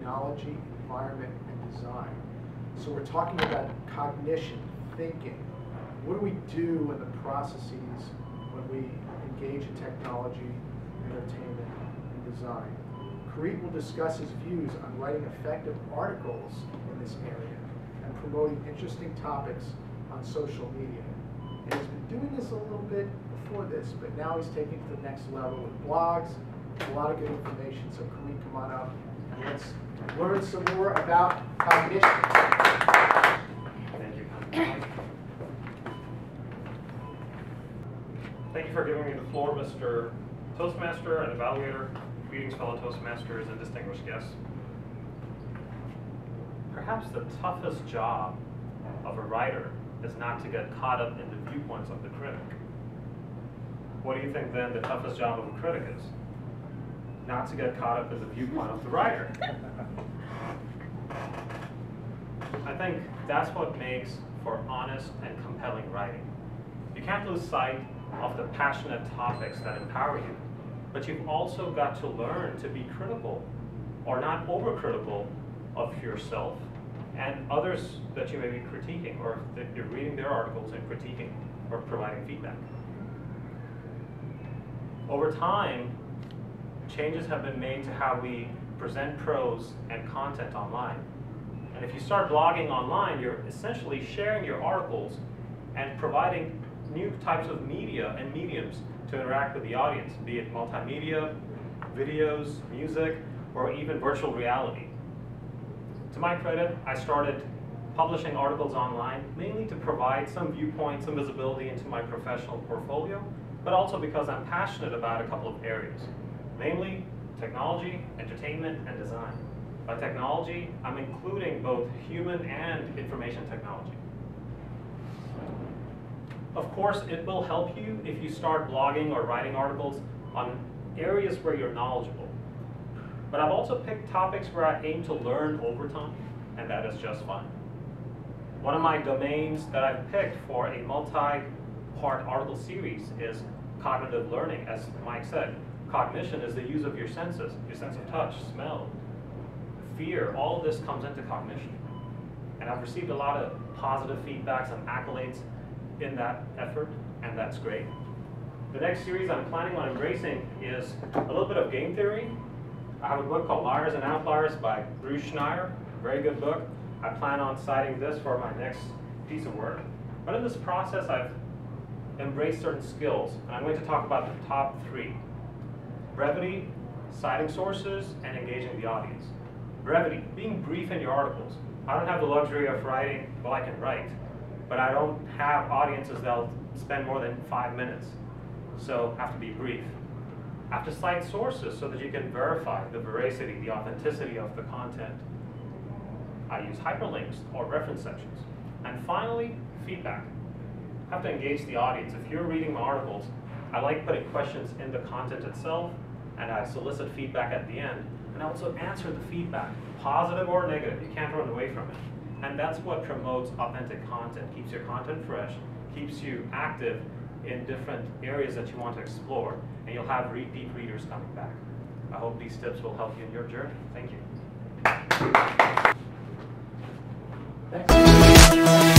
technology, environment, and design. So we're talking about cognition, thinking. What do we do in the processes when we engage in technology, entertainment, and design? Kireet will discuss his views on writing effective articles in this area and promoting interesting topics on social media. And he's been doing this a little bit before this, but now he's taking it to the next level with blogs, a lot of good information. So Kireet, come on up and let's learn some more about cognition. Thank you. Thank you for giving me the floor, Mr. Toastmaster and Evaluator, greetings fellow Toastmasters and distinguished guests. Perhaps the toughest job of a writer is not to get caught up in the viewpoints of the critic. What do you think then the toughest job of a critic is? Not to get caught up in the viewpoint of the writer. I think that's what makes for honest and compelling writing. You can't lose sight of the passionate topics that empower you, but you've also got to learn to be critical or not overcritical of yourself and others that you may be critiquing, or that you're reading their articles and critiquing or providing feedback. Over time, changes have been made to how we present prose and content online. And if you start blogging online, you're essentially sharing your articles and providing new types of media and mediums to interact with the audience, be it multimedia, videos, music, or even virtual reality. To my credit, I started publishing articles online mainly to provide some viewpoint, some visibility into my professional portfolio, but also because I'm passionate about a couple of areas, namely technology, entertainment, and design. By technology, I'm including both human and information technology. Of course, it will help you if you start blogging or writing articles on areas where you're knowledgeable. But I've also picked topics where I aim to learn over time, and that is just fine. One of my domains that I've picked for a multi-part article series is cognitive learning. As Mike said, cognition is the use of your senses, your sense of touch, smell, fear. All of this comes into cognition. And I've received a lot of positive feedbacks and accolades in that effort, and that's great. The next series I'm planning on embracing is a little bit of game theory. I have a book called Liars and Outliers by Bruce Schneier, very good book. I plan on citing this for my next piece of work. But in this process, I've embraced certain skills, and I'm going to talk about the top three: brevity, citing sources, and engaging the audience. Brevity, being brief in your articles. I don't have the luxury of writing, well, I can write, but I don't have audiences that'll spend more than 5 minutes. So I have to be brief. I have to cite sources so that you can verify the veracity, the authenticity of the content. I use hyperlinks or reference sections. And finally, feedback. I have to engage the audience. If you're reading my articles, I like putting questions in the content itself, and I solicit feedback at the end. And I also answer the feedback, positive or negative. You can't run away from it. And that's what promotes authentic content, keeps your content fresh, keeps you active in different areas that you want to explore, and you'll have repeat readers coming back. I hope these tips will help you in your journey. Thank you. Thanks.